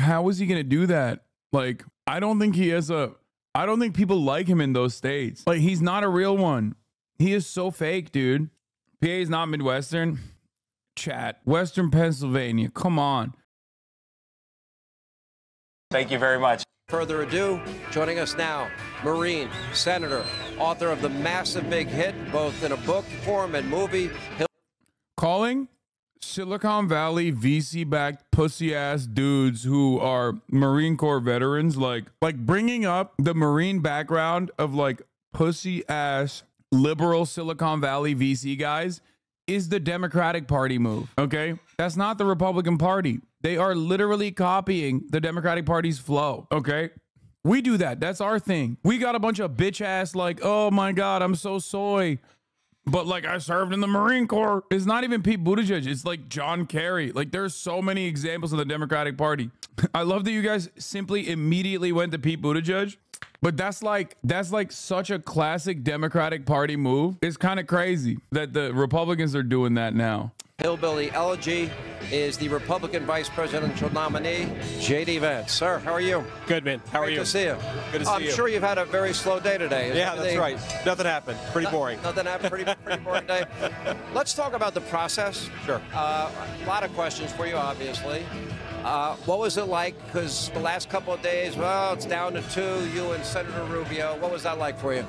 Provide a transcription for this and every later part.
how is he going to do that? Like, I don't think people like him in those states. Like, he's not a real one. He is so fake, dude. PA is not Midwestern. Chat. Western Pennsylvania. Come on. Thank you very much. Further ado, joining us now, Marine, Senator, author of the massive big hit, both in a book form and movie. Calling Silicon Valley VC-backed pussy-ass dudes who are Marine Corps veterans, like bringing up the Marine background of like pussy-ass liberal Silicon Valley VC guys is the Democratic Party move, okay? That's not the Republican Party. They are literally copying the Democratic Party's flow, okay? We do that. That's our thing. We got a bunch of bitch-ass like, oh my God, I'm so soy. But like, I served in the Marine Corps. It's not even Pete Buttigieg. It's like John Kerry. Like, there's so many examples of the Democratic Party. I love that you guys simply immediately went to Pete Buttigieg. But that's like such a classic Democratic Party move. It's kind of crazy that the Republicans are doing that now. Hillbilly Elegy is the Republican vice presidential nominee, J.D. Vance. Sir, how are you? Good, man. How are you? Good to see you. Good to see you. I'm sure you've had a very slow day today. Yeah, that's right. Nothing happened. Pretty boring. Nothing happened. Pretty boring day. Let's talk about the process. Sure. A lot of questions for you, obviously. What was it like? Because the last couple of days, well, it's down to two, you and Senator Rubio. What was that like for you?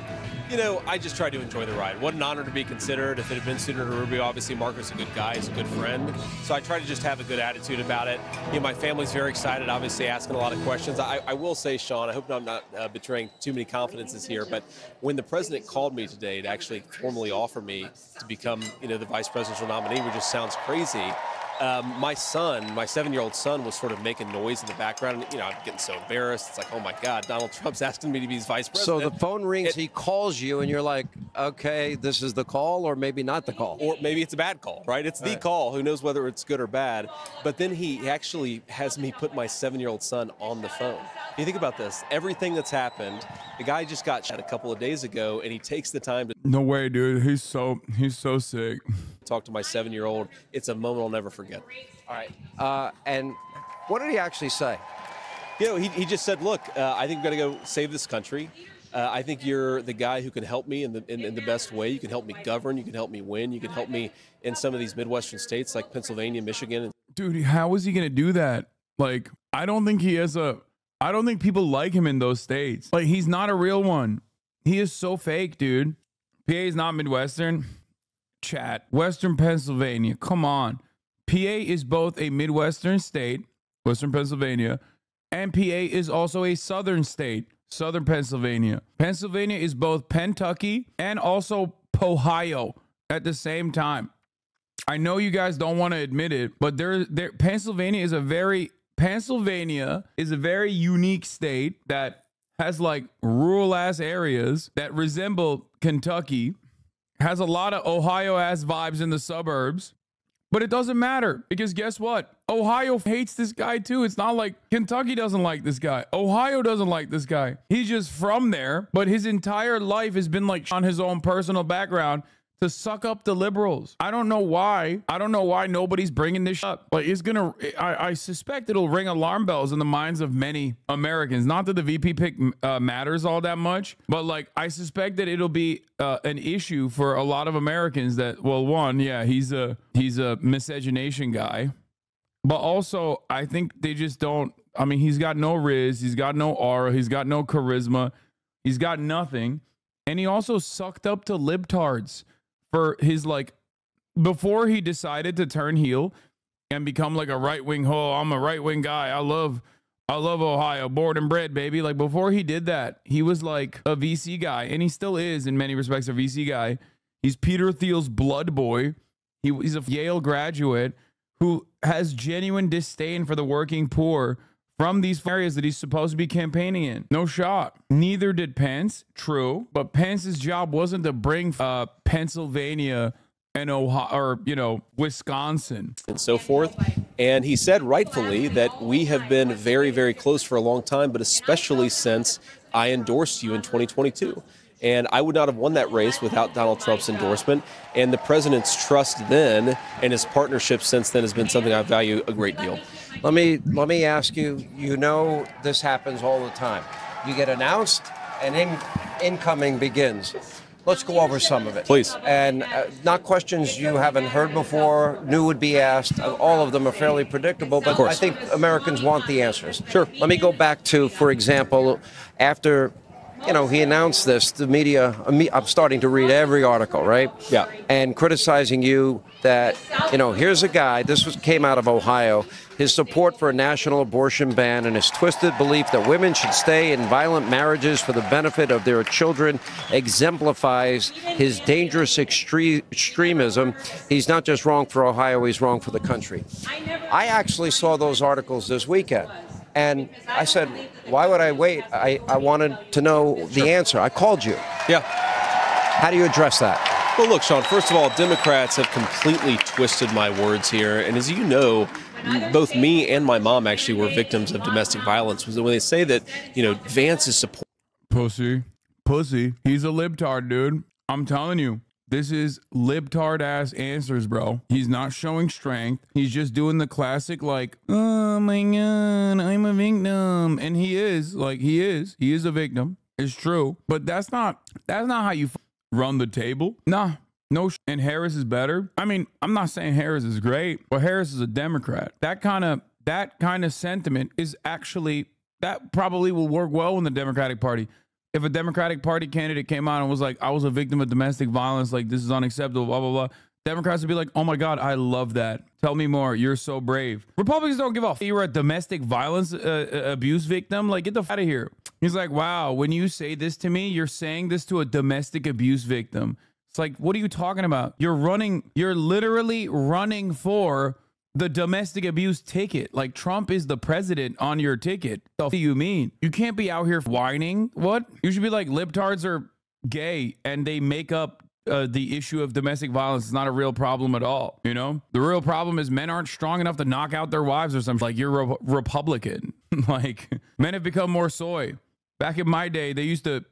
You know, I just tried to enjoy the ride. What an honor to be considered. If it had been Senator Rubio, obviously Marco's a good guy. He's a good friend. So I try to just have a good attitude about it. You know, my family's very excited, obviously asking a lot of questions. I will say, Sean, I hope I'm not betraying too many confidences here, but when the president called me today to actually formally offer me to become, you know, the vice presidential nominee, which just sounds crazy. My son, my 7-year-old son, was sort of making noise in the background. You know, I'm getting so embarrassed. It's like, oh my God, Donald Trump's asking me to be his vice president. So the phone rings, he calls you, and you're like, okay, this is the call, or maybe not the call. Or maybe it's a bad call, right? It's the call. Who knows whether it's good or bad? But then he actually has me put my 7-year-old son on the phone. You think about this. Everything that's happened, the guy just got shot a couple of days ago, and he takes the time to... No way, dude. He's so sick. Talk to my 7-year-old. It's a moment I'll never forget. All right. And what did he actually say? You know, he just said, look, I think we've got to go save this country. I think you're the guy who can help me in the best way. You can help me govern. You can help me win. You can help me in some of these Midwestern states like Pennsylvania, Michigan. Dude, how is he going to do that? Like, I don't think people like him in those states. Like, he's not a real one. He is so fake, dude. PA is not Midwestern. Chat. Western Pennsylvania. Come on. PA is both a Midwestern state, Western Pennsylvania, and PA is also a Southern state, Southern Pennsylvania. Pennsylvania is both Pentucky and also Ohio at the same time. I know you guys don't want to admit it, but Pennsylvania is a very unique state that has like rural ass areas that resemble Kentucky, has a lot of Ohio ass vibes in the suburbs. But it doesn't matter, because guess what? Ohio hates this guy too. It's not like Kentucky doesn't like this guy. Ohio doesn't like this guy. He's just from there, but his entire life has been like on his own personal background to suck up the liberals. I don't know why. I don't know why nobody's bringing this up. Like, it's gonna, I suspect it'll ring alarm bells in the minds of many Americans. Not that the VP pick matters all that much, but like, I suspect that it'll be an issue for a lot of Americans that, well, one, yeah, he's a miscegenation guy, but also I think they just don't, I mean, he's got no riz, he's got no aura, he's got no charisma, he's got nothing. And he also sucked up to libtards for his, like, before he decided to turn heel and become like a right-wing, oh, I'm a right-wing guy, I love Ohio, born and bred, baby. Like, before he did that, he was like a VC guy, and he still is in many respects a VC guy. He's Peter Thiel's blood boy. He's a Yale graduate who has genuine disdain for the working poor from these areas that he's supposed to be campaigning in. No shot. Neither did Pence, true, but Pence's job wasn't to bring Pennsylvania and Ohio, or, you know, Wisconsin and so forth. And he said rightfully that we have been very, very close for a long time, but especially since I endorsed you in 2022. And I would not have won that race without Donald Trump's endorsement. And the president's trust then and his partnership since then has been something I value a great deal. Let me ask you, you know this happens all the time. You get announced and incoming begins. Let's go over some of it. Please. And not questions you haven't heard before, knew would be asked. All of them are fairly predictable, but I think Americans want the answers. Sure. Let me go back to, for example, after he announced this, the media, I'm starting to read every article, right? Yeah. And criticizing you that, here's a guy, came out of Ohio, his support for a national abortion ban and his twisted belief that women should stay in violent marriages for the benefit of their children exemplifies his dangerous extremism. He's not just wrong for Ohio, he's wrong for the country. I actually saw those articles this weekend. And I said, why would I wait? I wanted to know the answer. I called you. Yeah. How do you address that? Well, look, Sean, first of all, Democrats have completely twisted my words here. And as you know, both me and my mom actually were victims of domestic violence. When they say that, Vance is support. Pussy. He's a libtard, dude. I'm telling you. This is libtard-ass answers, bro. He's not showing strength. He's just doing the classic, like, oh, my God, I'm a victim. And he is. He is a victim. It's true. But that's not how you run the table. Nah. No, and Harris is better. I mean, I'm not saying Harris is great, but Harris is a Democrat. That kind of sentiment is actually, that probably will work well in the Democratic Party. If a Democratic Party candidate came out and was like, I was a victim of domestic violence, like, this is unacceptable, blah, blah, blah. Democrats would be like, oh my God, I love that. Tell me more. You're so brave. Republicans don't give a f. You're a domestic violence abuse victim. Like, get the f out of here. He's like, wow, when you say this to me, you're saying this to a domestic abuse victim. It's like, what are you talking about? You're literally running for the domestic abuse ticket. Like, Trump is the president on your ticket. The f do you mean? You can't be out here whining. What? You should be like, libtards are gay and they make up the issue of domestic violence. It's not a real problem at all. The real problem is men aren't strong enough to knock out their wives or something. Like, you're a Republican. Like, men have become more soy. Back in my day, they used to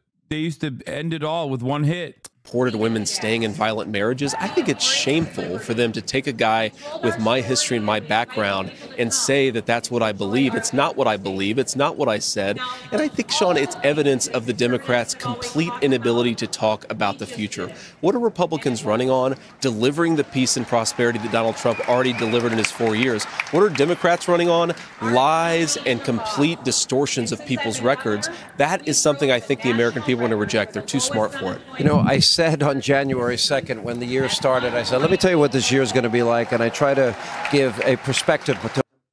end it all with one hit. Supported women staying in violent marriages. I think it's shameful for them to take a guy with my history and my background and say that that's what I believe. It's not what I believe. It's not what I said. And I think, Sean, it's evidence of the Democrats' complete inability to talk about the future. What are Republicans running on? Delivering the peace and prosperity that Donald Trump already delivered in his 4 years. What are Democrats running on? Lies and complete distortions of people's records. That is something I think the American people are going to reject. They're too smart for it. I said on January 2nd when the year started, I said, let me tell you what this year is going to be like, and I try to give a perspective.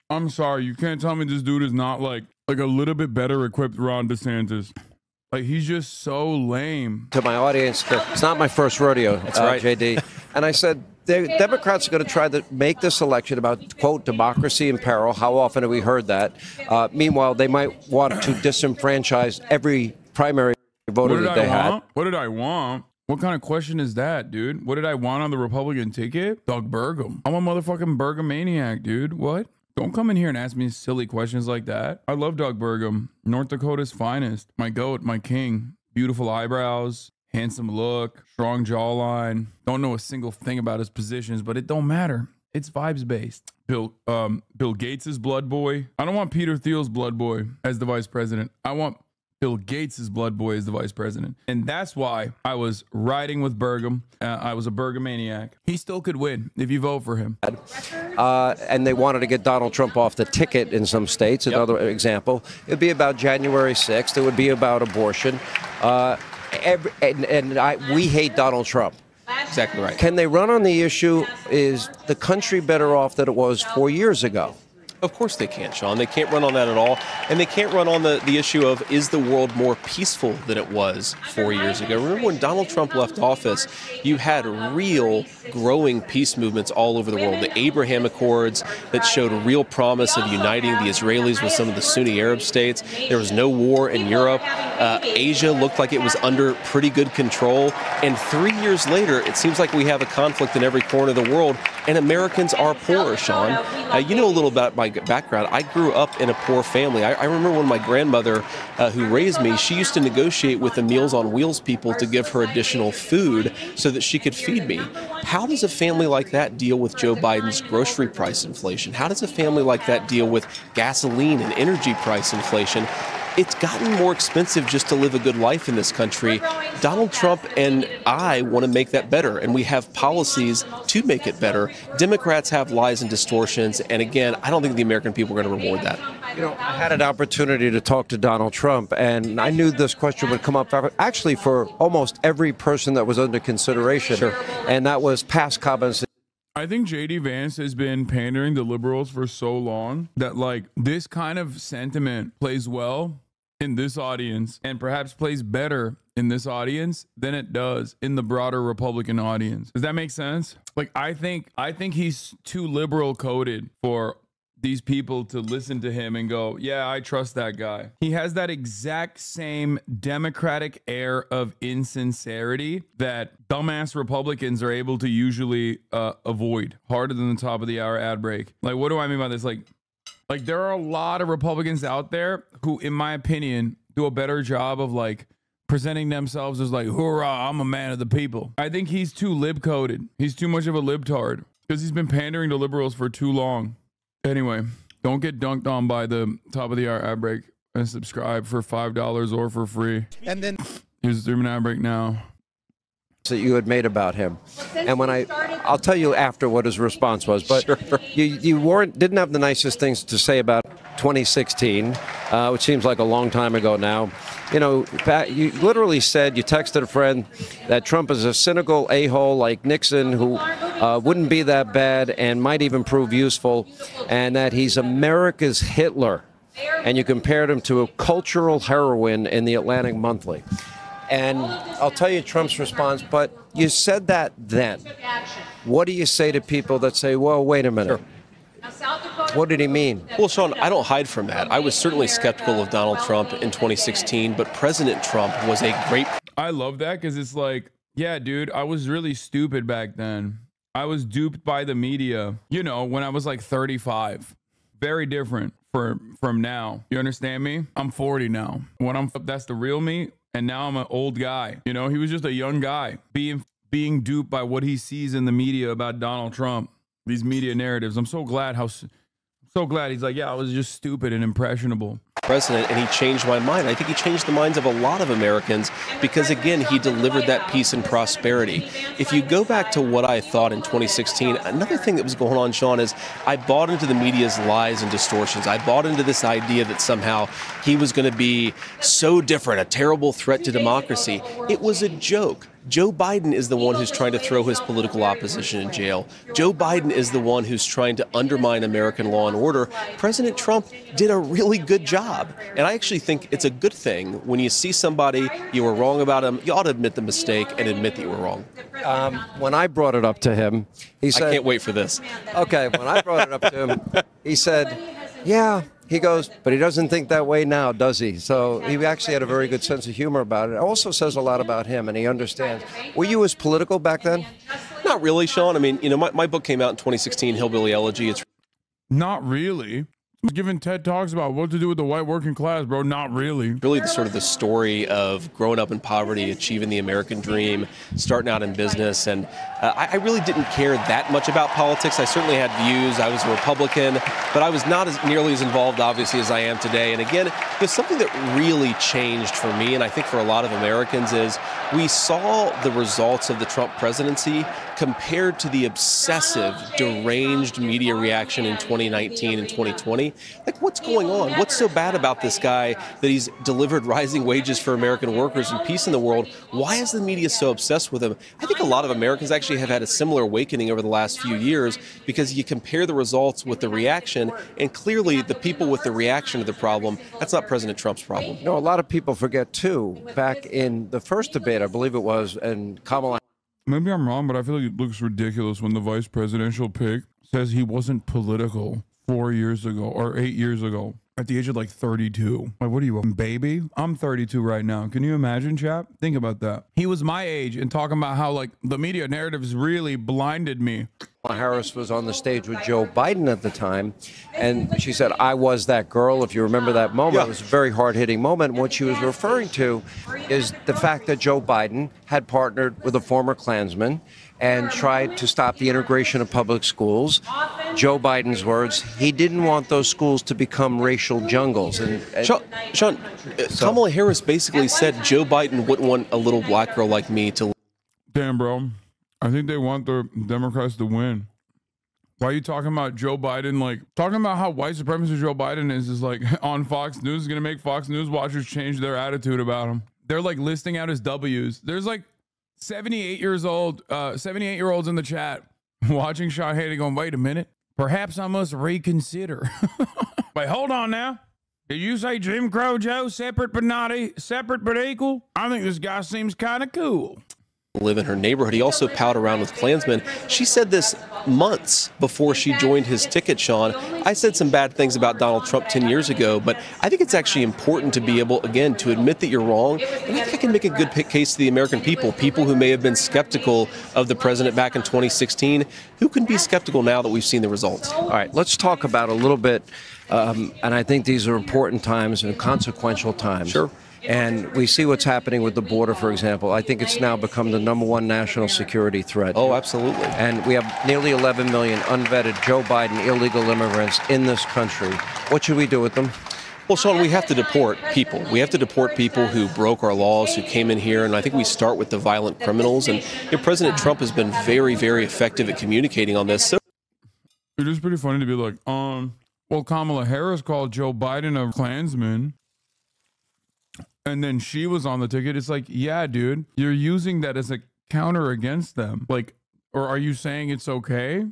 I'm sorry, you can't tell me this dude is not like a little bit better equipped Ron DeSantis. Like, he's just so lame. To my audience, it's not my first rodeo. That's right, JD. And I said, the Democrats are going to try to make this election about, quote, democracy in peril. How often have we heard that? Meanwhile, they might want to disenfranchise every primary voter that they had. What did I want? What kind of question is that, dude? What did I want on the Republican ticket? Doug Burgum. I'm a motherfucking Burgum-maniac, dude. What? Don't come in here and ask me silly questions like that. I love Doug Burgum. North Dakota's finest. My goat, my king. Beautiful eyebrows, handsome look, strong jawline. Don't know a single thing about his positions, but it don't matter. It's vibes-based. Bill Gates' blood boy. I don't want Peter Thiel's blood boy as the vice president. I want Bill Gates' blood boy is the vice president. And that's why I was riding with Burgum. I was a Burgum-maniac. He still could win if you vote for him. And they wanted to get Donald Trump off the ticket in some states. Another example. It would be about January 6th. It would be about abortion. We hate Donald Trump. Exactly right. Can they run on the issue, is the country better off than it was 4 years ago? Of course they can't, Sean. They can't run on that at all. And they can't run on the issue of, is the world more peaceful than it was 4 years ago? Remember when Donald Trump left office, you had real growing peace movements all over the world. The Abraham Accords that showed a real promise of uniting the Israelis with some of the Sunni Arab states. There was no war in Europe. Asia looked like it was under pretty good control. And 3 years later, it seems like we have a conflict in every corner of the world. and Americans are poorer, Sean. You know a little about my background. I grew up in a poor family. I remember when my grandmother, who raised me, she used to negotiate with the Meals on Wheels people to give her additional food so that she could feed me. How does a family like that deal with Joe Biden's grocery price inflation? How does a family like that deal with gasoline and energy price inflation? It's gotten more expensive just to live a good life in this country. Donald Trump and I want to make that better, and we have policies to make it better. Democrats have lies and distortions, and again, I don't think the American people are going to reward that. You know, I had an opportunity to talk to Donald Trump, and I knew this question would come up actually for almost every person that was under consideration. Sure. And that was past comments. I think JD Vance has been pandering to liberals for so long that like this kind of sentiment plays well in this audience and perhaps plays better in this audience than it does in the broader Republican audience. Does that make sense? Like I think he's too liberal coded for these people to listen to him and go, yeah, I trust that guy. He has that exact same Democratic air of insincerity that dumbass Republicans are able to usually avoid harder than the top of the hour ad break. Like, what do I mean by this? Like there are a lot of Republicans out there who, in my opinion, do a better job of like presenting themselves as like, hoorah, I'm a man of the people. I think he's too lib-coded. He's too much of a libtard because he's been pandering to liberals for too long. Anyway, don't get dunked on by the top of the hour ad break and subscribe for $5 or for free. And then here's the 3-minute ad break now. That you had made about him, and when I'll tell you after what his response was, but sure. you didn't have the nicest things to say about 2016, which seems like a long time ago now. You know, you literally said, you texted a friend that Trump is a cynical a-hole like Nixon who wouldn't be that bad and might even prove useful, and that he's America's Hitler, and you compared him to a cultural heroine in the Atlantic Monthly. And I'll tell you Trump's response, but you said that then. What do you say to people that say, well, wait a minute. Sure. What did he mean? Well, Sean, I don't hide from that. I was certainly skeptical of Donald Trump in 2016, but President Trump was a great... I love that because it's like, yeah, dude, I was really stupid back then. I was duped by the media, you know, when I was like 35. Very different from now. You understand me? I'm 40 now. That's the real me. And now I'm an old guy. You know, he was just a young guy being duped by what he sees in the media about Donald Trump. These media narratives. I'm so glad he's like, yeah, I was just stupid and impressionable. President, and he changed my mind. I think he changed the minds of a lot of Americans because, again, he delivered that peace and prosperity. If you go back to what I thought in 2016, another thing that was going on, Sean, is I bought into the media's lies and distortions. I bought into this idea that somehow he was going to be so different, a terrible threat to democracy. It was a joke. Joe Biden is the one who's trying to throw his political opposition in jail. Joe Biden is the one who's trying to undermine American law and order. President Trump did a really good job. And I actually think it's a good thing when you see somebody, you were wrong about him, you ought to admit the mistake and admit that you were wrong. When I brought it up to him, he said... I can't wait for this. Okay, when I brought it up to him, he said, yeah... He goes, but he doesn't think that way now, does he? So he actually had a very good sense of humor about it. It also says a lot about him, and he understands. Were you as political back then? Not really, Sean. I mean, you know, my book came out in 2016, Hillbilly Elegy. It's not really. Giving TED Talks about what to do with the white working class, bro. Not really. Really the story of growing up in poverty, achieving the American dream, starting out in business. And I really didn't care that much about politics. I certainly had views. I was a Republican, but I was not nearly as involved, obviously, as I am today. And again, there's something that really changed for me, and I think for a lot of Americans, is we saw the results of the Trump presidency compared to the obsessive, deranged media reaction in 2019 and 2020. Like, what's going on? What's so bad about this guy that he's delivered rising wages for American workers and peace in the world? Why is the media so obsessed with him? I think a lot of Americans actually have had a similar awakening over the last few years because you compare the results with the reaction, and clearly the people with the reaction to the problem, that's not President Trump's problem. No, a lot of people forget, too, back in the first debate, I believe it was, and Kamala... Maybe I'm wrong, but I feel like it looks ridiculous when the vice presidential pick says he wasn't political 4 years ago or 8 years ago at the age of like 32. Like, what are you, a baby? I'm 32 right now. Can you imagine, chap? Think about that. He was my age and talking about how like the media narratives really blinded me Harris was on the stage with Joe Biden at the time, and she said, "I was that girl." If you remember that moment, it was a very hard-hitting moment. What she was referring to is the fact that Joe Biden had partnered with a former Klansman and tried to stop the integration of public schools. Joe Biden's words, he didn't want those schools to become racial jungles. And Sean, Kamala Harris basically said Joe Biden wouldn't want a little black girl like me to. Damn, bro. I think they want the Democrats to win. Why are you talking about Joe Biden? Like, talking about how white supremacist Joe Biden is like on Fox News is going to make Fox News watchers change their attitude about him. They're like listing out his W's. There's like 78-year-olds in the chat watching Sean Hannity going, wait a minute, perhaps I must reconsider. Wait, hold on now. Did you say Jim Crow Joe, separate but equal? I think this guy seems kind of cool. Live in her neighborhood. He also palled around with Klansmen. She said this months before she joined his ticket, Sean. I said some bad things about Donald Trump 10 years ago, but I think it's actually important to be able, again, to admit that you're wrong. And I think I can make a good case to the American people who may have been skeptical of the president back in 2016, who can be skeptical now that we've seen the results. All right, let's talk about a little bit, and I think these are important times and consequential times. Sure. And we see what's happening with the border, for example. I think it's now become the #1 national security threat. Oh, absolutely. And we have nearly 11 million unvetted Joe Biden illegal immigrants in this country. What should we do with them? Well, Sean, we have to deport people. We have to deport people who broke our laws, who came in here, and I think we start with the violent criminals. And President Trump has been very, very effective at communicating on this. So it is pretty funny to be like, well, Kamala Harris called Joe Biden a Klansman. And then she was on the ticket. It's like, yeah, dude, you're using that as a counter against them. Like, or are you saying it's okay?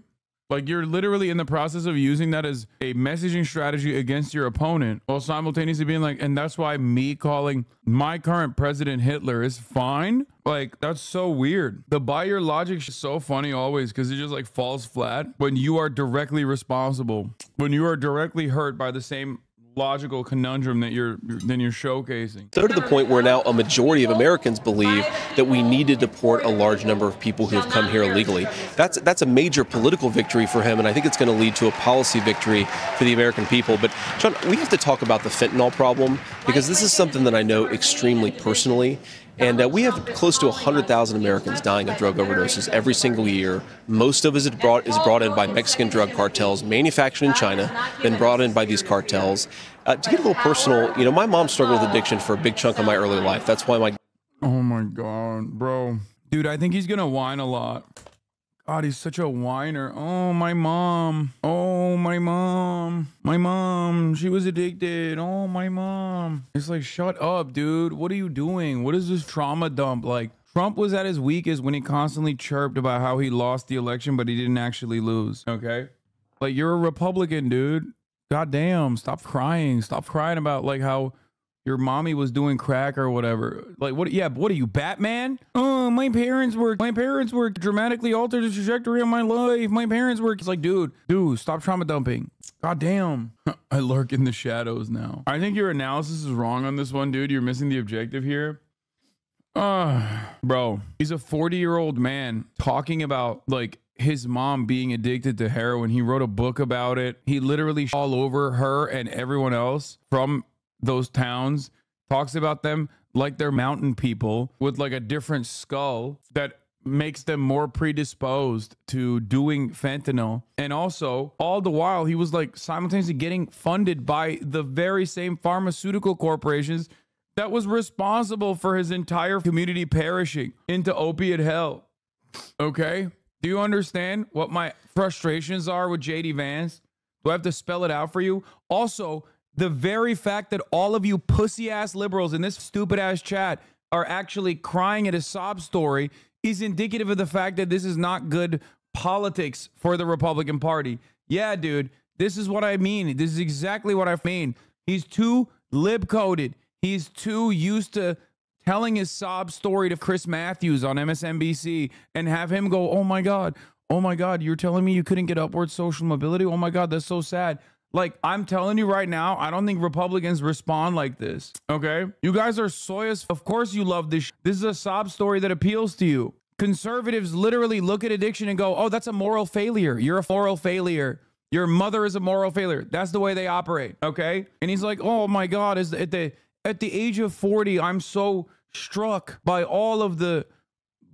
Like, you're literally in the process of using that as a messaging strategy against your opponent while simultaneously being like, and that's why me calling my current president Hitler is fine. Like, that's so weird. The by your logic is so funny always because it just like falls flat when you are directly responsible, when you are directly hurt by the same logical conundrum that you're showcasing. So to the point where now a majority of Americans believe that we need to deport a large number of people who have come here illegally. That's a major political victory for him, and I think it's going to lead to a policy victory for the American people. But Sean, we have to talk about the fentanyl problem because this is something that I know extremely personally. And we have close to 100,000 Americans dying of drug overdoses every single year. Most of it is brought in by Mexican drug cartels, manufactured in China, then brought in by these cartels. To get a little personal, my mom struggled with addiction for a big chunk of my early life. That's why Oh my God, bro. Dude, I think he's going to whine a lot. God, he's such a whiner. Oh, my mom. Oh, my mom. My mom. She was addicted. Oh, my mom. It's like, shut up, dude. What are you doing? What is this trauma dump? Like, Trump was at his weakest when he constantly chirped about how he lost the election, but he didn't actually lose. Okay? Like, you're a Republican, dude. God damn. Stop crying. Stop crying about, like, how your mommy was doing crack or whatever. Like, what? Yeah, what are you, Batman? Oh, my parents were dramatically altered the trajectory of my life. My parents were. It's like, dude, stop trauma dumping. God damn. I lurk in the shadows now. I think your analysis is wrong on this one, dude. You're missing the objective here. Bro, he's a 40-year-old man talking about, like, his mom being addicted to heroin. He wrote a book about it. He literally all over her and everyone else from those towns, talks about them like they're mountain people with like a different skull that makes them more predisposed to doing fentanyl. And also, all the while, he was like simultaneously getting funded by the very same pharmaceutical corporations that was responsible for his entire community perishing into opiate hell. Okay? Do you understand what my frustrations are with JD Vance? Do I have to spell it out for you? Also, the very fact that all of you pussy-ass liberals in this stupid-ass chat are actually crying at a sob story is indicative of the fact that this is not good politics for the Republican Party. Yeah, dude, this is what I mean. This is exactly what I mean. He's too lib-coded. He's too used to telling his sob story to Chris Matthews on MSNBC and have him go, oh my God, you're telling me you couldn't get upward social mobility? Oh my God, that's so sad. Like, I'm telling you right now, I don't think Republicans respond like this, okay? You guys are soy as... Of course you love this. This is a sob story that appeals to you. Conservatives literally look at addiction and go, oh, that's a moral failure. You're a moral failure. Your mother is a moral failure. That's the way they operate. Okay. And he's like, oh my God, is at the age of 40, I'm so struck by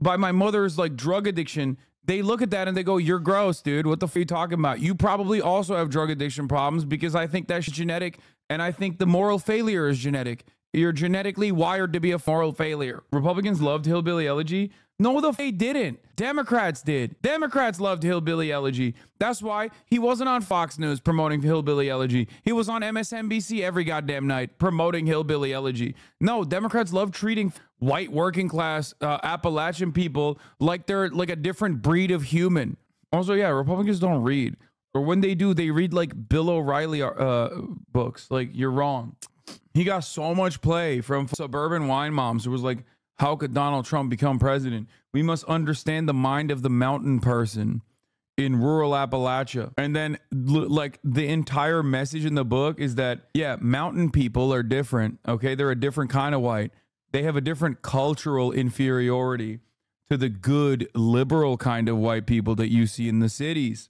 by my mother's like drug addiction. They look at that and they go, you're gross, dude. What the f are you talking about? You probably also have drug addiction problems, because I think that's genetic. And I think the moral failure is genetic. You're genetically wired to be a moral failure. Republicans loved Hillbilly Elegy. No, they didn't. Democrats did. Democrats loved Hillbilly Elegy. That's why he wasn't on Fox News promoting Hillbilly Elegy. He was on MSNBC every goddamn night promoting Hillbilly Elegy. No, Democrats love treating white working class Appalachian people like they're like a different breed of human. Also, yeah, Republicans don't read. Or when they do, they read like Bill O'Reilly books. Like, you're wrong. He got so much play from suburban wine moms who was like, how could Donald Trump become president? We must understand the mind of the mountain person in rural Appalachia. And then like the entire message in the book is that, yeah, mountain people are different. Okay. They're a different kind of white. They have a different cultural inferiority to the good liberal kind of white people that you see in the cities.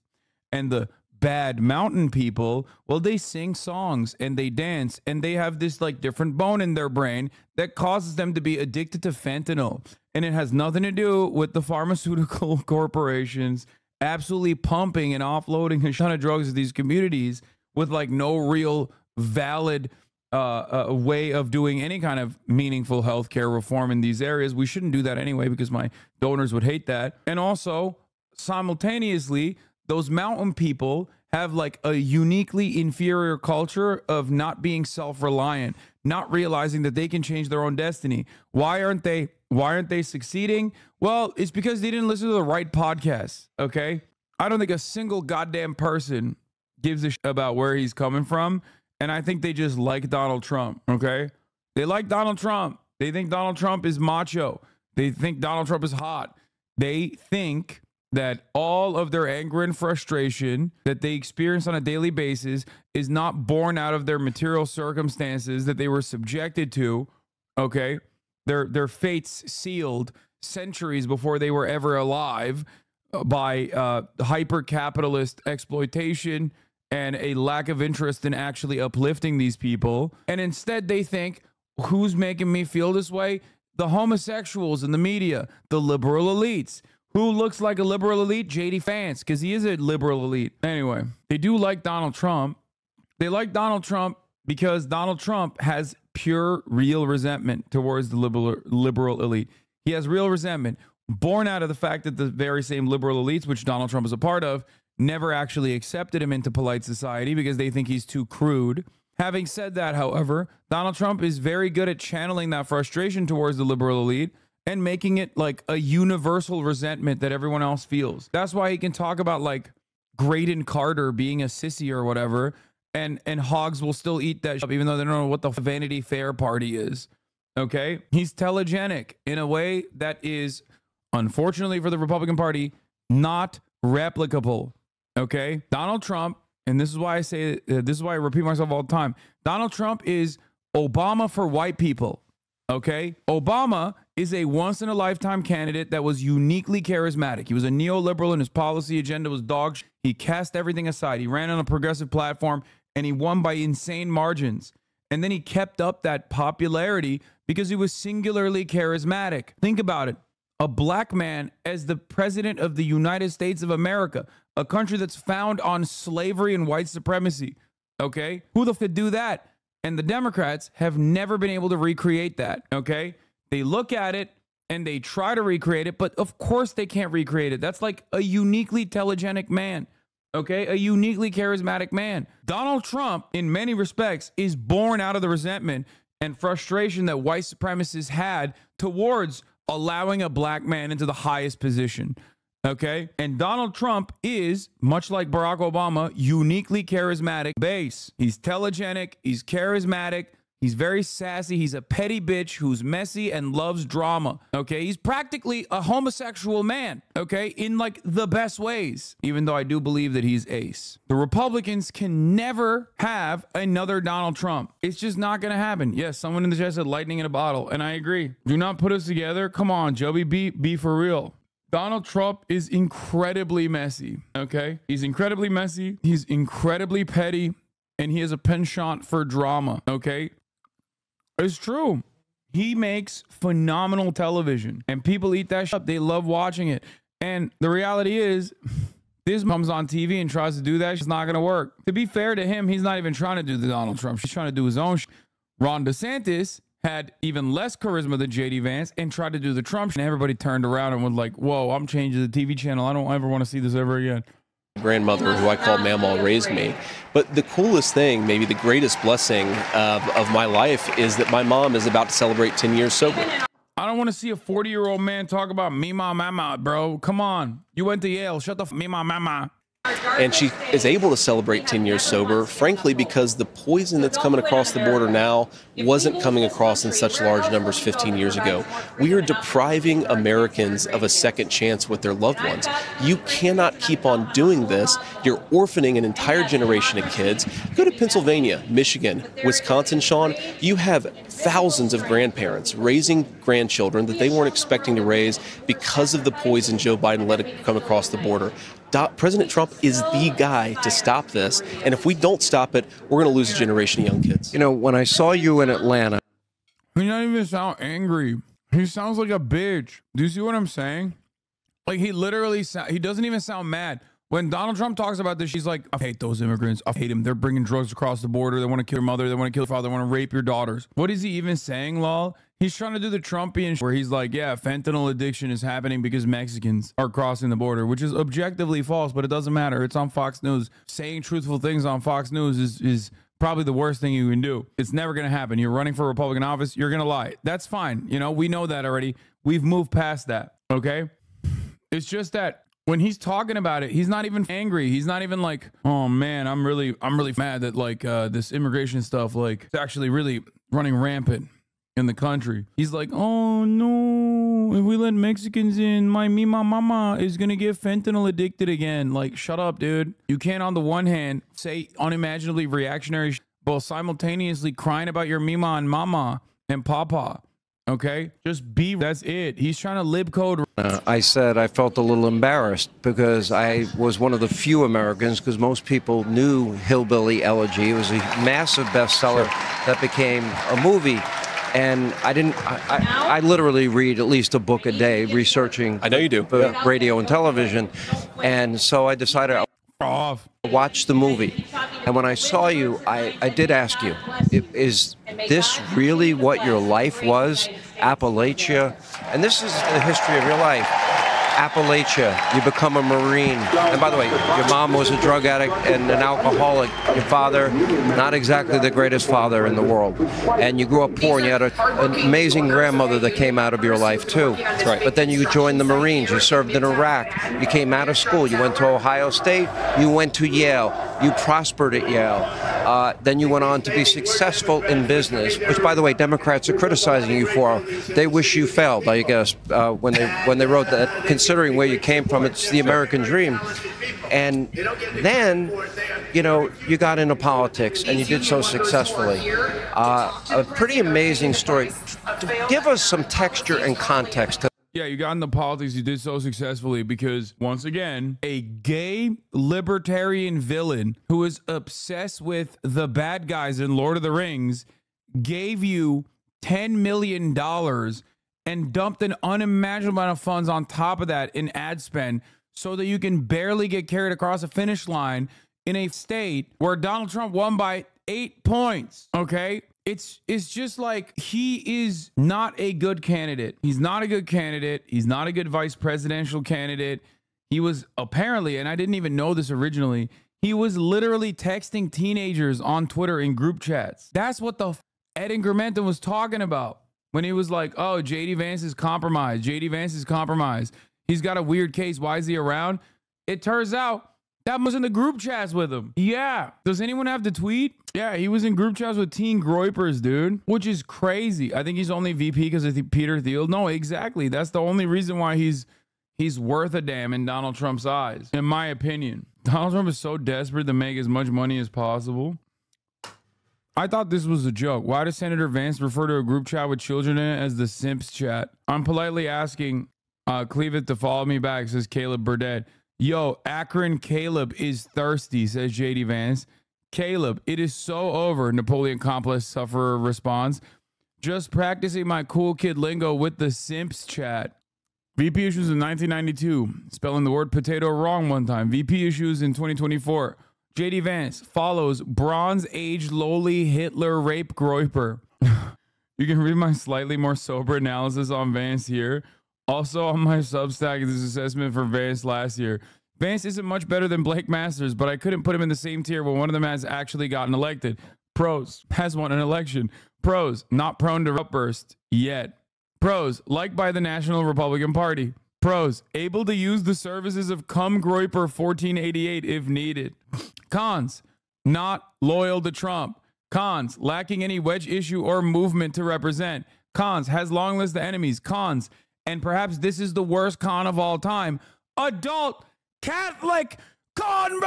And the bad mountain people, well, they sing songs and they dance and they have this like different bone in their brain that causes them to be addicted to fentanyl. And it has nothing to do with the pharmaceutical corporations absolutely pumping and offloading a ton of drugs to these communities with like no real valid way of doing any kind of meaningful healthcare reform in these areas. We shouldn't do that anyway, because my donors would hate that. And also, simultaneously, those mountain people have like a uniquely inferior culture of not being self-reliant, not realizing that they can change their own destiny. Why aren't they succeeding? Well, it's because they didn't listen to the right podcasts. Okay. I don't think a single goddamn person gives a shit about where he's coming from. And I think they just like Donald Trump. Okay. They like Donald Trump. They think Donald Trump is macho. They think Donald Trump is hot. They think that all of their anger and frustration that they experience on a daily basis is not born out of their material circumstances that they were subjected to. Okay. Their fates sealed centuries before they were ever alive by hyper-capitalist exploitation and a lack of interest in actually uplifting these people. And instead they think, who's making me feel this way? The homosexuals in the media, the liberal elites. Who looks like a liberal elite? J.D. Vance, because he is a liberal elite. Anyway, they do like Donald Trump. They like Donald Trump because Donald Trump has pure, real resentment towards the liberal elite. He has real resentment born out of the fact that the very same liberal elites, which Donald Trump is a part of, never actually accepted him into polite society because they think he's too crude. Having said that, however, Donald Trump is very good at channeling that frustration towards the liberal elite and making it like a universal resentment that everyone else feels. That's why he can talk about like Graydon Carter being a sissy or whatever, and hogs will still eat that shit, even though they don't know what the Vanity Fair party is. Okay? He's telegenic in a way that is, unfortunately for the Republican Party, not replicable. Okay? Donald Trump, and this is why I say, this is why I repeat myself all the time, Donald Trump is Obama for white people. Okay? Obama is a once-in-a-lifetime candidate that was uniquely charismatic. He was a neoliberal and his policy agenda was dog shit. He cast everything aside. He ran on a progressive platform and he won by insane margins. And then he kept up that popularity because he was singularly charismatic. Think about it. A black man as the president of the United States of America, a country that's found on slavery and white supremacy. Okay? Who the f could do that? And the Democrats have never been able to recreate that. Okay? They look at it and they try to recreate it, but of course they can't recreate it. That's like a uniquely telegenic man. Okay? A uniquely charismatic man. Donald Trump, in many respects, is born out of the resentment and frustration that white supremacists had towards allowing a black man into the highest position. Okay? And Donald Trump is, much like Barack Obama, uniquely charismatic base. He's telegenic. He's charismatic. He's very sassy. He's a petty bitch who's messy and loves drama. Okay? He's practically a homosexual man. Okay? In like the best ways. Even though I do believe that he's ace. The Republicans can never have another Donald Trump. It's just not going to happen. Yes, someone in the chat said lightning in a bottle. And I agree. Do not put us together. Come on, Joby. Be for real. Donald Trump is incredibly messy, okay? He's incredibly messy. He's incredibly petty, and he has a penchant for drama, okay? It's true. He makes phenomenal television, and people eat that shit up. They love watching it. And the reality is, this comes on TV and tries to do that. It's not going to work. To be fair to him, he's not even trying to do the Donald Trump. He's trying to do his own shit. Ron DeSantis had even less charisma than JD Vance and tried to do the Trump shit. And everybody turned around and was like, whoa, I'm changing the TV channel. I don't ever want to see this ever again. Grandmother, who I call Mamaw, raised me. But the coolest thing, maybe the greatest blessing of my life, is that my mom is about to celebrate 10 years sober. I don't want to see a 40-year-old man talk about me, ma, mama, bro. Come on. You went to Yale. Shut the me, ma, mama. And she is able to celebrate 10 years sober, frankly, because the poison that's coming across the border now wasn't coming across in such large numbers 15 years ago. We are depriving Americans of a second chance with their loved ones. You cannot keep on doing this. You're orphaning an entire generation of kids. Go to Pennsylvania, Michigan, Wisconsin, Sean. You have thousands of grandparents raising grandchildren that they weren't expecting to raise because of the poison Joe Biden let it come across the border. President Trump is the guy to stop this. And if we don't stop it, we're going to lose a generation of young kids. You know, when I saw you in Atlanta. He doesn't even sound angry. He sounds like a bitch. Do you see what I'm saying? Like, he literally, he doesn't even sound mad. When Donald Trump talks about this, she's like, I hate those immigrants. I hate them. They're bringing drugs across the border. They want to kill your mother. They want to kill your father. They want to rape your daughters. What is he even saying, lol? He's trying to do the Trumpian where he's like, yeah, fentanyl addiction is happening because Mexicans are crossing the border, which is objectively false, but it doesn't matter. It's on Fox News. Saying truthful things on Fox News is probably the worst thing you can do. It's never going to happen. You're running for Republican office. You're going to lie. That's fine. You know, we know that already. We've moved past that. Okay. It's just that when he's talking about it, he's not even angry. He's not even like, oh man, I'm really mad that like this immigration stuff, like it's actually really running rampant in the country. He's like, oh no, if we let Mexicans in, my mama is gonna get fentanyl addicted again. Like, shut up, dude. You can't on the one hand say unimaginably reactionary while simultaneously crying about your mima and mama and papa. Okay, just be. That's it. He's trying to lib code. I said I felt a little embarrassed because I was one of the few Americans, because most people knew Hillbilly Elegy. It was a massive bestseller that became a movie. And I didn't, I literally read at least a book a day researching. I know you do. Radio and television. And so I decided I'll watch the movie. And when I saw you, I did ask you, is this really what your life was? Appalachia? And this is the history of your life. Appalachia, you become a Marine. And by the way, your mom was a drug addict and an alcoholic. Your father, not exactly the greatest father in the world. And you grew up poor, and you had an amazing grandmother that came out of your life too. That's right. But then you joined the Marines, you served in Iraq, you came out of school, you went to Ohio State, you went to Yale, you prospered at Yale. Then you went on to be successful in business, which, by the way, Democrats are criticizing you for. They wish you failed, I guess, when they wrote that. Considering where you came from, it's the American dream. And then, you know, you got into politics, and you did so successfully. A pretty amazing story. Give us some texture and context to. Yeah, you got into politics, you did so successfully because, once again, a gay libertarian villain who is obsessed with the bad guys in Lord of the Rings gave you $10 million and dumped an unimaginable amount of funds on top of that in ad spend so that you can barely get carried across a finish line in a state where Donald Trump won by 8 points, okay? It's just like, he is not a good candidate. He's not a good candidate. He's not a good vice presidential candidate. He was apparently, and I didn't even know this originally, he was literally texting teenagers on Twitter in group chats. That's what the Ed Incrementum was talking about when he was like, oh, JD Vance is compromised. JD Vance is compromised. He's got a weird case. Why is he around? It turns out that was in the group chats with him. Yeah. Does anyone have the tweet? Yeah, he was in group chats with teen groypers, dude, which is crazy. I think he's only VP because of Peter Thiel. No, exactly. That's the only reason why he's worth a damn in Donald Trump's eyes, in my opinion. Donald Trump is so desperate to make as much money as possible. I thought this was a joke. Why does Senator Vance refer to a group chat with children in it as the Simps chat? I'm politely asking, Cleave it to follow me back, says Caleb Burdett. Yo, Akron Caleb is thirsty, says JD Vance. Caleb, it is so over, Napoleon Complex sufferer responds. Just practicing my cool kid lingo with the Simps chat. VP issues in 1992. Spelling the word potato wrong one time. VP issues in 2024. JD Vance follows Bronze Age lowly Hitler rape groiper. You can read my slightly more sober analysis on Vance here. Also on my Substack is this assessment for Vance last year. Vance isn't much better than Blake Masters, but I couldn't put him in the same tier when one of them has actually gotten elected. Pros, has won an election. Pros, not prone to outburst yet. Pros, liked by the National Republican Party. Pros, able to use the services of Cum Groiper 1488 if needed. Cons, not loyal to Trump. Cons, lacking any wedge issue or movement to represent. Cons, has long list of enemies. Cons, and perhaps this is the worst con of all time, adult Catholic convert!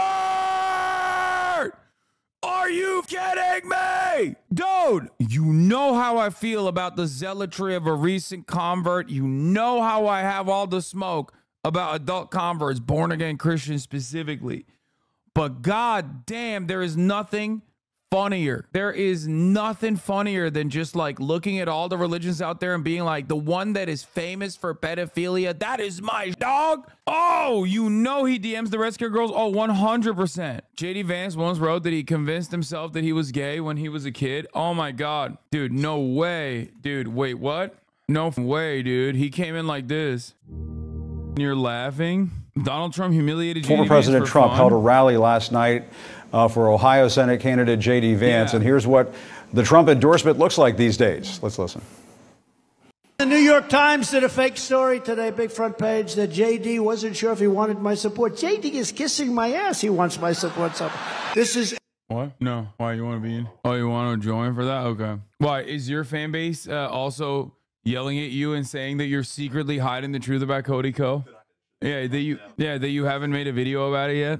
Are you kidding me? Dude, you know how I feel about the zealotry of a recent convert. You know how I have all the smoke about adult converts, born again Christians specifically. But god damn, there is nothing funnier. There is nothing funnier than just like looking at all the religions out there and being like, the one that is famous for pedophilia, that is my dog. Oh, you know he DMs the rescue girls. Oh, 100%. JD Vance once wrote that he convinced himself that he was gay when he was a kid. Oh my god. Dude, no way. Dude, wait, what? No way, dude. He came in like this. You're laughing? Donald Trump humiliated Former President Trump held a rally last night for Ohio Senate candidate J.D. Vance. Yeah. And here's what the Trump endorsement looks like these days. Let's listen. The New York Times did a fake story today, big front page, that J.D. wasn't sure if he wanted my support. J.D. is kissing my ass. He wants my support. So this is... What? No. Why you want to be in? Oh, you want to join for that? Okay. Why? Is your fan base also yelling at you and saying that you're secretly hiding the truth about Cody Co? Yeah, that you haven't made a video about it yet?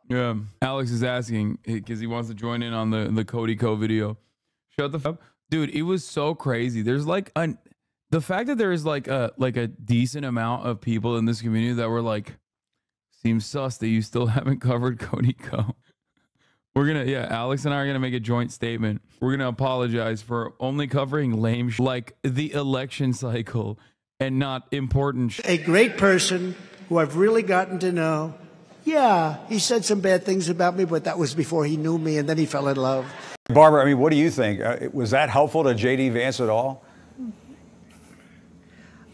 Yeah. Alex is asking because he wants to join in on the Cody Co video. Shut the fuck up. Dude, it was so crazy. There's like the fact that there is like a decent amount of people in this community that were like, seems sus that you still haven't covered Cody Co. We're gonna, Alex and I are gonna make a joint statement. We're gonna apologize for only covering lame like the election cycle and not important a great person who I've really gotten to know. Yeah, he said some bad things about me, but that was before he knew me, and then he fell in love. Barbara, I mean, what do you think? Was that helpful to J.D. Vance at all?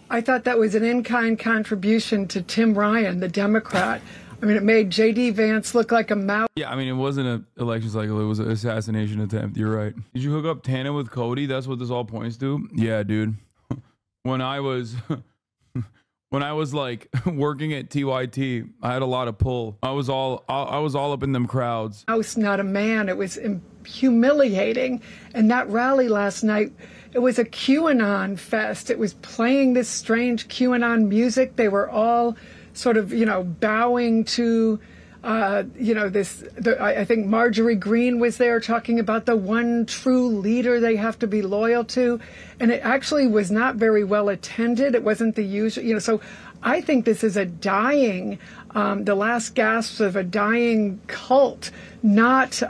I thought that was an in-kind contribution to Tim Ryan, the Democrat. I mean, it made J.D. Vance look like a mouse. Yeah, I mean, it wasn't an election cycle. It was an assassination attempt. You're right. Did you hook up Tana with Cody? That's what this all points to? Yeah, dude. When I was like working at TYT, I had a lot of pull. I was all up in them crowds. Mouse, not a man. It was humiliating. And that rally last night, it was a QAnon fest. It was playing this strange QAnon music. They were all sort of, bowing to, I think Marjorie Greene was there talking about the one true leader they have to be loyal to. And it actually was not very well attended. It wasn't the usual, so I think this is a dying, the last gasps of a dying cult, not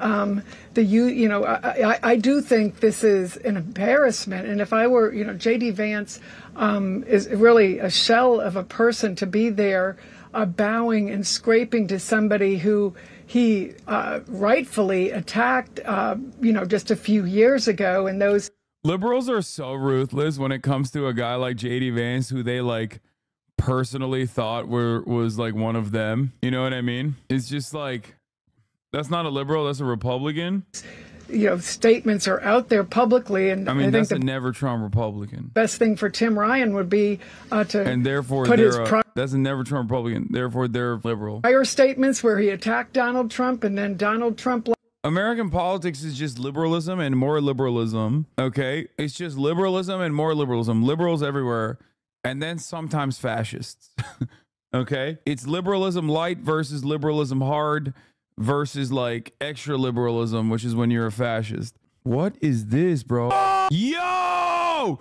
I do think this is an embarrassment. And if I were, J.D. Vance is really a shell of a person to be there bowing and scraping to somebody who he rightfully attacked, just a few years ago. And those liberals are so ruthless when it comes to a guy like J.D. Vance, who they like personally thought was like one of them. You know what I mean? It's just like, that's not a liberal, that's a Republican. Statements are out there publicly, and I mean, I think that's a never Trump Republican. Best thing for Tim Ryan would be and therefore put his that's a never Trump Republican. Therefore, they're liberal. Prior statements where he attacked Donald Trump, and then Donald Trump. American politics is just liberalism and more liberalism. Okay, it's just liberalism and more liberalism. Liberals everywhere, and then sometimes fascists. Okay, it's liberalism light versus liberalism hard versus like extra liberalism, which is when you're a fascist. What is this, bro? Yo!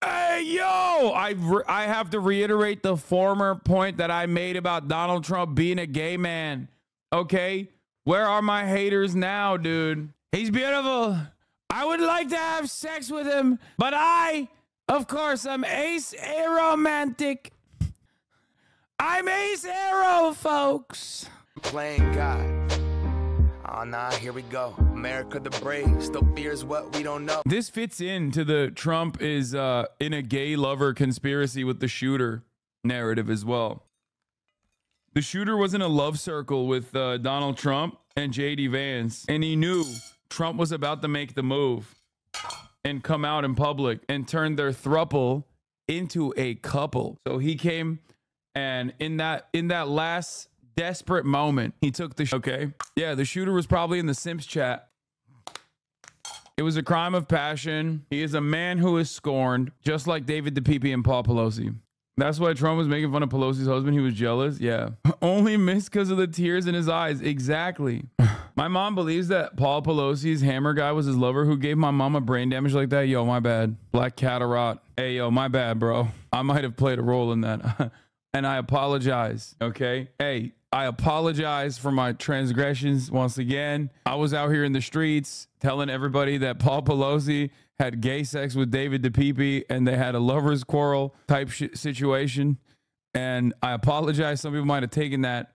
Hey, yo, I have to reiterate the former point that I made about Donald Trump being a gay man. Okay? Where are my haters now, dude? He's beautiful. I would like to have sex with him, but I, of course, I'm aromantic. I'm ace arrow, folks. Playing God. Oh, nah, here we go. America the brave still fears what we don't know. This fits into the Trump is in a gay lover conspiracy with the shooter narrative as well. The shooter was in a love circle with Donald Trump and JD Vance, and he knew Trump was about to make the move and come out in public and turn their throuple into a couple. So he came, and in that last desperate moment, he took the okay. Yeah, the shooter was probably in the Simps chat. It was a crime of passion. He is a man who is scorned, just like David DePipe and Paul Pelosi. That's why Trump was making fun of Pelosi's husband. He was jealous. Yeah. Only missed because of the tears in his eyes. Exactly. My mom believes that Paul Pelosi's hammer guy was his lover who gave my mom a brain damage like that. Yo, my bad. Black cat or rot. Hey, yo, my bad, bro. I might have played a role in that. And I apologize. Okay. Hey, I apologize for my transgressions once again. I was out here in the streets telling everybody that Paul Pelosi had gay sex with David DePipe and they had a lover's quarrel type situation. And I apologize. Some people might have taken that.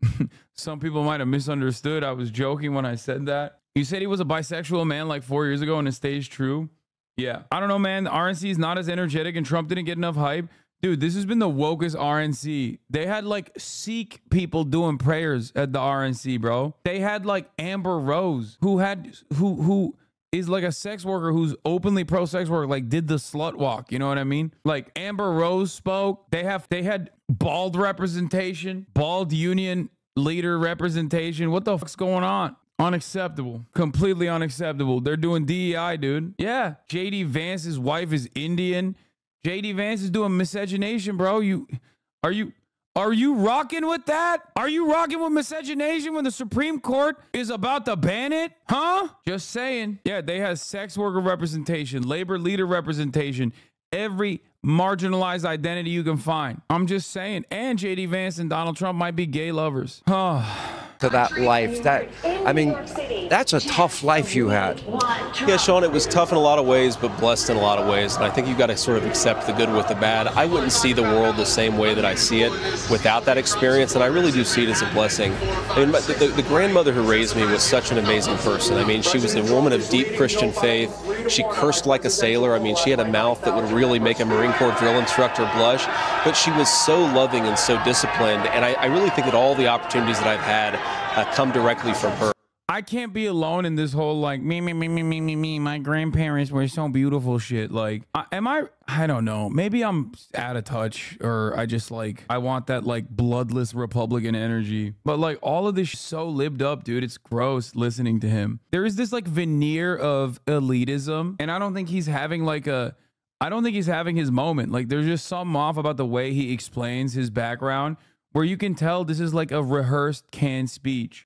Some people might have misunderstood. I was joking when I said that. You said he was a bisexual man like 4 years ago and it stays true. Yeah. I don't know, man. The RNC is not as energetic and Trump didn't get enough hype. Dude, this has been the wokest RNC. They had like Sikh people doing prayers at the RNC, bro. They had like Amber Rose, who is like a sex worker who's openly pro-sex work, like did the slut walk. You know what I mean? Like Amber Rose spoke. They had bald representation, bald union leader representation. What the fuck's going on? Unacceptable. Completely unacceptable. They're doing DEI, dude. Yeah. JD Vance's wife is Indian. JD Vance is doing miscegenation, bro. Are you rocking with that? Are you rocking with miscegenation when the Supreme Court is about to ban it? Huh? Just saying. Yeah, they have sex worker representation, labor leader representation, every marginalized identity you can find. I'm just saying. And JD Vance and Donald Trump might be gay lovers. To that life, that's a tough life you had. Yeah, Sean, it was tough in a lot of ways, but blessed in a lot of ways. And I think you got to sort of accept the good with the bad. I wouldn't see the world the same way that I see it without that experience, and I really do see it as a blessing. I mean, the grandmother who raised me was such an amazing person. I mean, she was a woman of deep Christian faith. She cursed like a sailor. I mean, she had a mouth that would really make a Marine Corps drill instructor blush, but she was so loving and so disciplined, and I really think that all the opportunities that I've had come directly from her. I can't be alone in this whole like me. My grandparents were so beautiful shit. Like, I don't know. Maybe I'm out of touch, or I just like I want that like bloodless Republican energy. But like all of this is so lived up, dude. It's gross listening to him. There is this like veneer of elitism, and I don't think he's having his moment. Like, there's just something off about the way he explains his background, where you can tell this is like a rehearsed canned speech.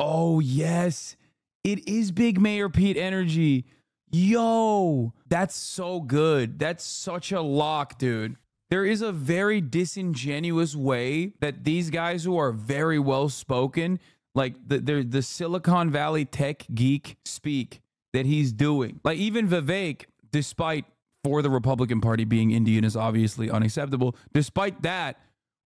Oh yes, it is Big Mayor Pete energy. Yo, that's so good. That's such a lock, dude. There is a very disingenuous way that these guys who are very well spoken, like the Silicon Valley tech geek speak that he's doing. Like even Vivek, despite for the Republican Party being Indian is obviously unacceptable, despite that,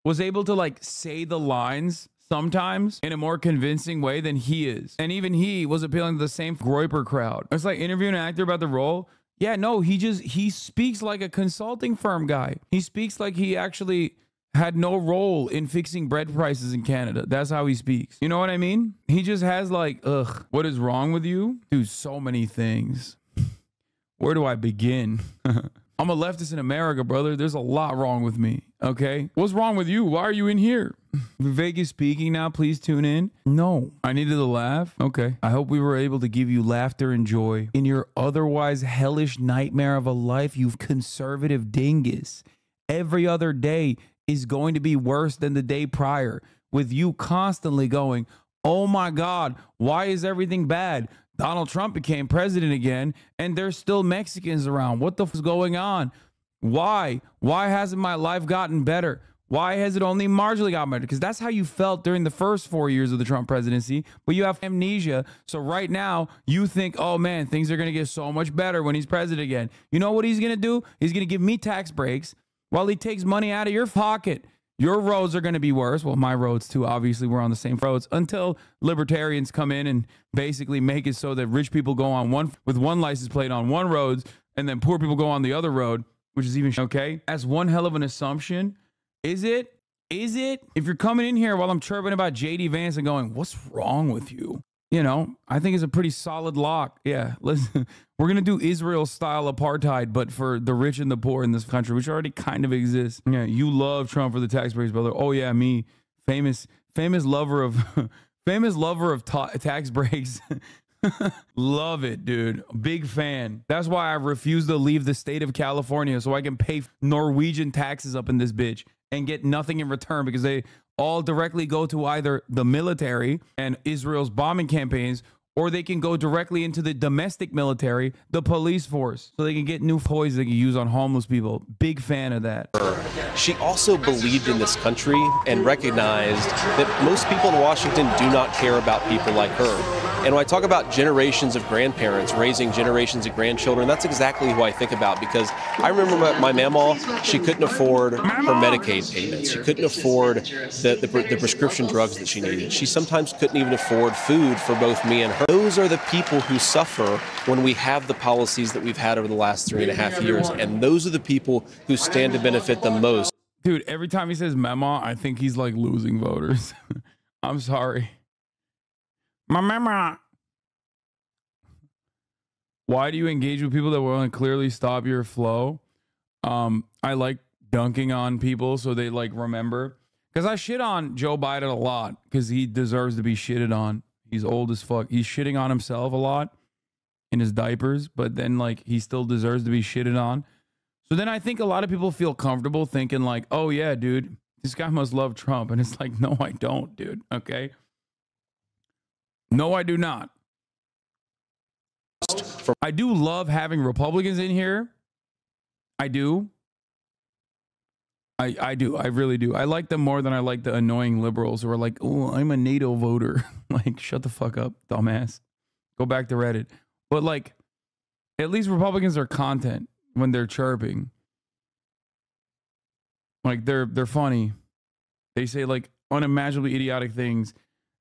was able to like say the lines sometimes in a more convincing way than he is. And even he was appealing to the same Groyper crowd. It's like interviewing an actor about the role. Yeah, no, he speaks like a consulting firm guy. He speaks like he actually had no role in fixing bread prices in Canada. That's how he speaks. You know what I mean? He just has like, ugh, what is wrong with you? Dude, so many things. Where do I begin? I'm a leftist in America, brother. There's a lot wrong with me, okay? What's wrong with you? Why are you in here? Vivek is speaking now. Please tune in. No, I needed a laugh. Okay. I hope we were able to give you laughter and joy in your otherwise hellish nightmare of a life, you conservative dingus. Every other day is going to be worse than the day prior, with you constantly going, oh my God, why is everything bad? Donald Trump became president again, and there's still Mexicans around. What the f is going on? Why? Why hasn't my life gotten better? Why has it only marginally gotten better? Because that's how you felt during the first 4 years of the Trump presidency, but you have amnesia. So right now, you think, oh man, things are going to get so much better when he's president again. You know what he's going to do? He's going to give me tax breaks while he takes money out of your pocket. Your roads are going to be worse. Well, my roads too. Obviously, we're on the same roads until libertarians come in and basically make it so that rich people go on with one license plate on one roads and then poor people go on the other road, which is even okay. That's one hell of an assumption. Is it? Is it? If you're coming in here while I'm chirping about JD Vance and going, what's wrong with you? You know, I think it's a pretty solid lock. Yeah, listen, we're going to do Israel-style apartheid, but for the rich and the poor in this country, which already kind of exists. Yeah, you love Trump for the tax breaks, brother. Oh, yeah, me, famous lover of tax breaks. Love it, dude. Big fan. That's why I refuse to leave the state of California so I can pay Norwegian taxes up in this bitch and get nothing in return, because they all directly go to either the military and Israel's bombing campaigns, or they can go directly into the domestic military, the police force, so they can get new toys they can use on homeless people. Big fan of that. She also believed in this country and recognized that most people in Washington do not care about people like her. And when I talk about generations of grandparents raising generations of grandchildren, that's exactly who I think about, because I remember my mama, she couldn't afford her Medicaid payments. She couldn't afford the prescription drugs that she needed. She sometimes couldn't even afford food for both me and her. Those are the people who suffer when we have the policies that we've had over the last 3.5 years. And those are the people who stand to benefit the most. Dude, every time he says mama, I think he's like losing voters. I'm sorry. My mama. Why do you engage with people that will clearly stop your flow? I like dunking on people so they like remember. Because I shit on Joe Biden a lot because he deserves to be shitted on. He's old as fuck. He's shitting on himself a lot in his diapers, but then like he still deserves to be shitted on. So then I think a lot of people feel comfortable thinking like, oh yeah, dude, this guy must love Trump. And it's like, no, I don't, dude. Okay. No, I do not. I do love having Republicans in here. I do. I do. I really do. I like them more than I like the annoying liberals who are like, oh, I'm a NATO voter. Like, shut the fuck up, dumbass. Go back to Reddit. But like, at least Republicans are content when they're chirping. Like, they're funny. They say like unimaginably idiotic things.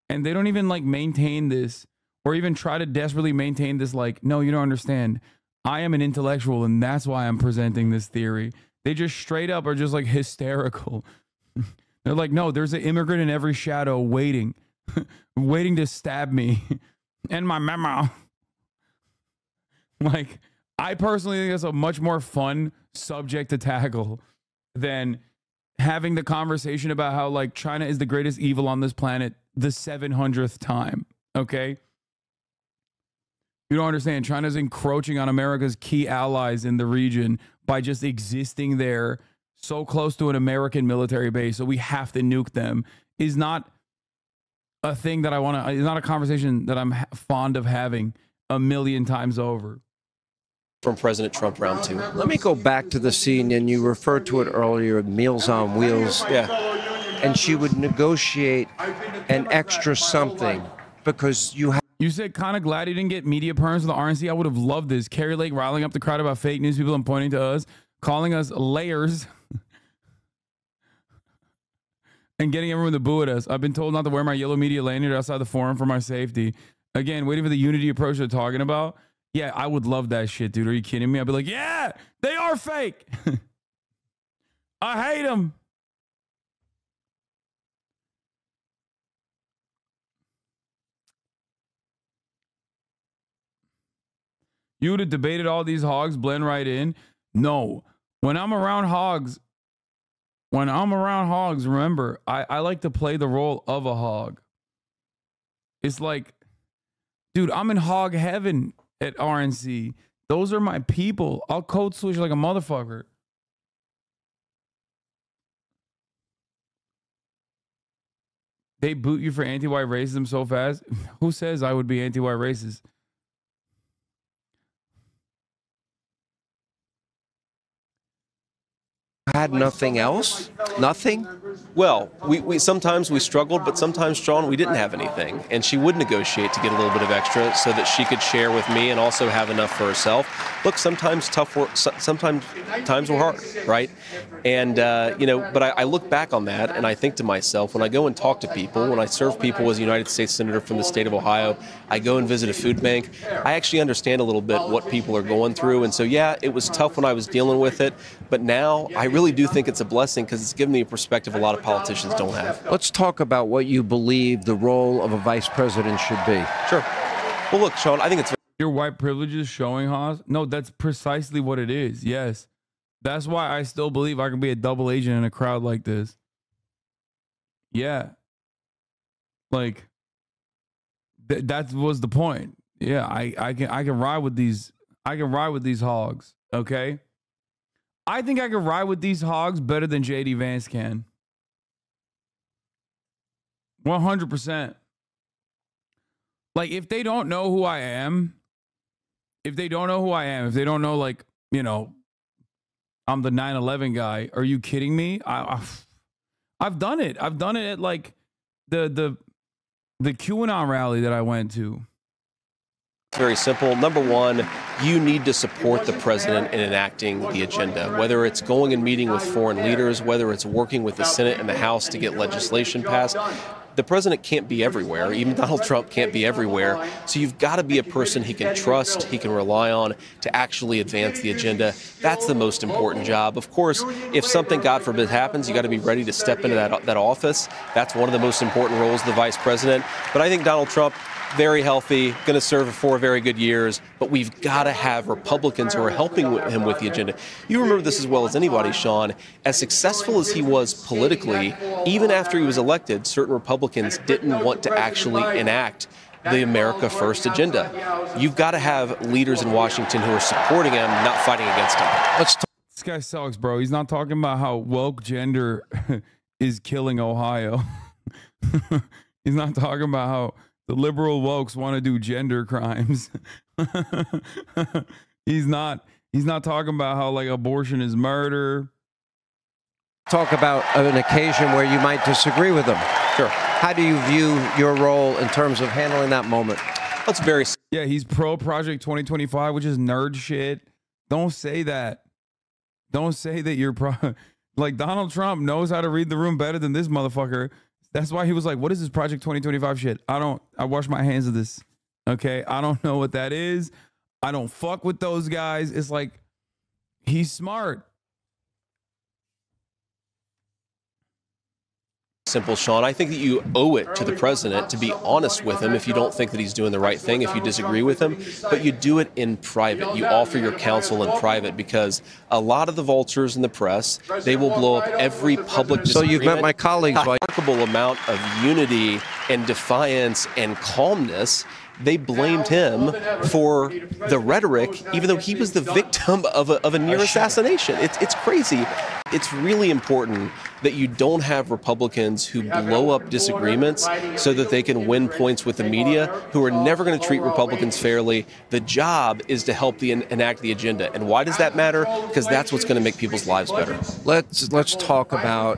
And they don't even like maintain this or even try to desperately maintain this. Like, no, you don't understand. I am an intellectual and that's why I'm presenting this theory. They just straight up are just like hysterical. They're like, no, there's an immigrant in every shadow waiting, waiting to stab me and my memo. Like, I personally think that's a much more fun subject to tackle than having the conversation about how like China is the greatest evil on this planet the 700th time. Okay. You don't understand. China's encroaching on America's key allies in the region by just existing there so close to an American military base. So we have to nuke them is not a thing that I want to, it's not a conversation that I'm fond of having a million times over. From President Trump round two. Let me go back to the scene, and you referred to it earlier, Meals on Wheels. Yeah. And she would negotiate an extra something because you have. You said kind of glad he didn't get media perms for the RNC. I would have loved this. Carrie Lake riling up the crowd about fake news people and pointing to us, calling us layers, and getting everyone to boo at us. I've been told not to wear my yellow media lanyard outside the forum for my safety. Again, waiting for the unity approach they're talking about. Yeah, I would love that shit, dude. Are you kidding me? I'd be like, yeah, they are fake. I hate them. You would have debated all these hogs, blend right in. No, when I'm around hogs, remember, I like to play the role of a hog. It's like, dude, I'm in hog heaven at RNC. Those are my people. I'll code switch like a motherfucker. They boot you for anti-white racism so fast. Who says I would be anti-white racist? Had nothing else? Nothing? Well, we sometimes we struggled, but sometimes, Sean, we didn't have anything. And she would negotiate to get a little bit of extra so that she could share with me and also have enough for herself. Look, sometimes tough work, sometimes times were hard, right? And, but I look back on that and I think to myself, when I go and talk to people, when I serve people as a United States Senator from the state of Ohio, I go and visit a food bank, I actually understand a little bit what people are going through. And so, yeah, it was tough when I was dealing with it, but now I really do think it's a blessing because it's given me a perspective a lot of politicians don't have. Let's talk about what you believe the role of a vice president should be. Sure. Well, look, Sean, I think it's... Your white privilege is showing, Haas? No, that's precisely what it is. Yes. That's why I still believe I can be a double agent in a crowd like this. Yeah. Like, that was the point. Yeah, I can ride with these. I can ride with these hogs, okay? I think I can ride with these hogs better than JD Vance can. 100%. Like, if they don't know who I am, if they don't know, like, you know, I'm the 9/11 guy, are you kidding me? I've done it. I've done it at, like, the QAnon rally that I went to. Very simple. Number one, you need to support the president in enacting the agenda, whether it's going and meeting with foreign leaders, whether it's working with the Senate and the House to get legislation passed. The president can't be everywhere. Even Donald Trump can't be everywhere. So you've got to be a person he can trust, he can rely on to actually advance the agenda. That's the most important job. Of course, if something, God forbid, happens, you got to be ready to step into that office. That's one of the most important roles of the vice president. But I think Donald Trump, very healthy, going to serve for 4 very good years, but we've got to have Republicans who are helping him with the agenda. You remember this as well as anybody, Sean. As successful as he was politically, even after he was elected, certain Republicans didn't want to actually enact the America First agenda. You've got to have leaders in Washington who are supporting him, not fighting against him. This guy sucks, bro. He's not talking about how woke gender is killing Ohio. He's not talking about how the liberal wokes want to do gender crimes. He's not talking about how, like, abortion is murder. Talk about an occasion where you might disagree with them. Sure. How do you view your role in terms of handling that moment? That's very... Yeah, he's pro Project 2025, which is nerd shit. Don't say that. Don't say that you're pro. Like, Donald Trump knows how to read the room better than this motherfucker. That's why he was like, what is this Project 2025 shit? I wash my hands of this. Okay. I don't know what that is. I don't fuck with those guys. It's like, he's smart. Simple, Sean. I think that you owe it to the president to be honest with him if you don't think that he's doing the right thing, if you disagree with him, but you do it in private. You offer your counsel in private, because a lot of the vultures in the press, they will blow up every public disagreement. So you've met my colleagues. A remarkable amount of unity and defiance and calmness. They blamed him for the rhetoric, even though he was the victim of a near assassination. It's crazy. It's really important that you don't have Republicans who blow up disagreements so that they can win points with the media, who are never going to treat Republicans fairly. The job is to help enact the agenda. And why does that matter? Because that's what's going to make people's lives better. Let's talk about,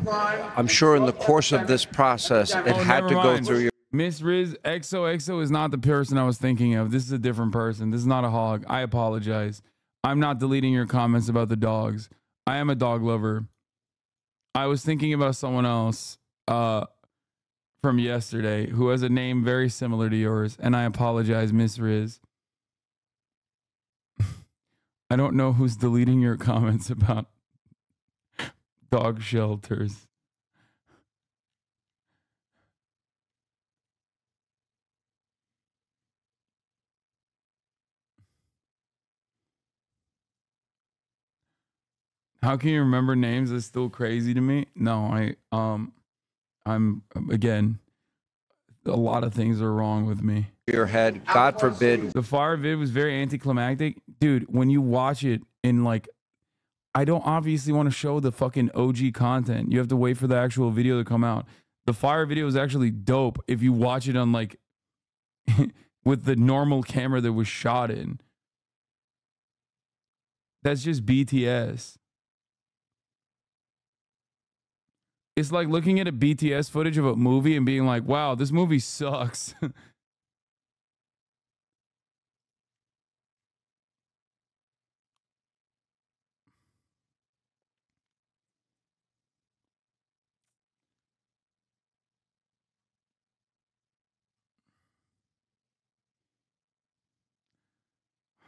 I'm sure in the course of this process, it had to go through your... Miss Riz, XOXO is not the person I was thinking of. This is a different person. This is not a hog. I apologize. I'm not deleting your comments about the dogs. I am a dog lover. I was thinking about someone else from yesterday who has a name very similar to yours, and I apologize, Miss Riz. I don't know who's deleting your comments about dog shelters. How can you remember names? That's still crazy to me. No, I'm again, a lot of things are wrong with me. Your head, God forbid. The fire vid was very anticlimactic. Dude, when you watch it in, like, I don't obviously want to show the fucking OG content. You have to wait for the actual video to come out. The fire video is actually dope if you watch it on, like, with the normal camera that was shot in. That's just BTS. It's like looking at a BTS footage of a movie and being like, wow, this movie sucks.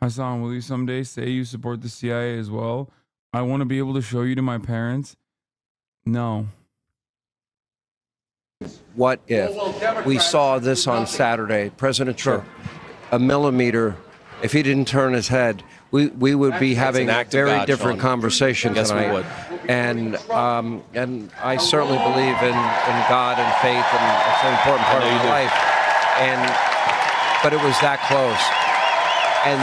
Hasan, will you someday say you support the CIA as well? I want to be able to show you to my parents. No. What if we saw this on Saturday? President Trump, a millimeter, if he didn't turn his head, we would be having a very different conversation tonight. We would. And I certainly believe in God and faith, and it's an important part of my life. But it was that close. And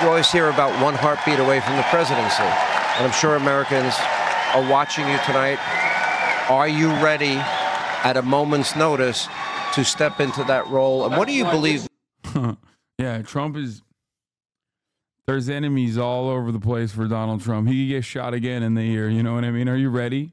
you always hear about one heartbeat away from the presidency. And I'm sure Americans are watching you tonight. Are you ready at a moment's notice to step into that role? And what do you believe? Yeah, Trump is... There's enemies all over the place for Donald Trump. He could get shot again in the ear. You know what I mean? Are you ready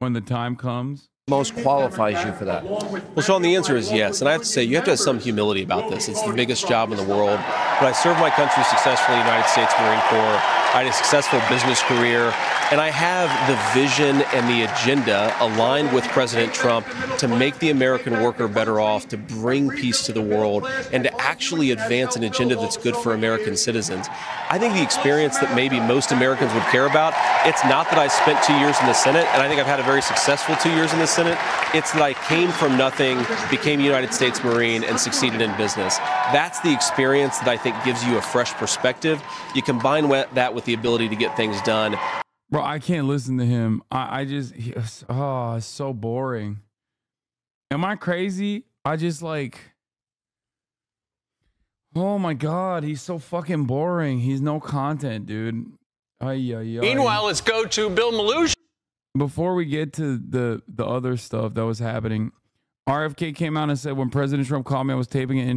when the time comes? Most qualifies you for that? Well, Sean, the answer is yes. And I have to say, you have to have some humility about this. It's the biggest job in the world. But I served my country successfully in the United States Marine Corps. I had a successful business career. And I have the vision and the agenda aligned with President Trump to make the American worker better off, to bring peace to the world, and to actually advance an agenda that's good for American citizens. I think the experience that maybe most Americans would care about, it's not that I spent 2 years in the Senate, and I think I've had a very successful 2 years in the Senate. It's that I came from nothing, became a United States Marine, and succeeded in business. That's the experience that I think gives you a fresh perspective. You combine that with the ability to get things done. Bro, I can't listen to him. It's so boring. Am I crazy? I just like, oh my God, he's so fucking boring. He's no content, dude. Meanwhile, let's go to Bill Malusian. Before we get to the other stuff that was happening, RFK came out and said when President Trump called me, I was taping it in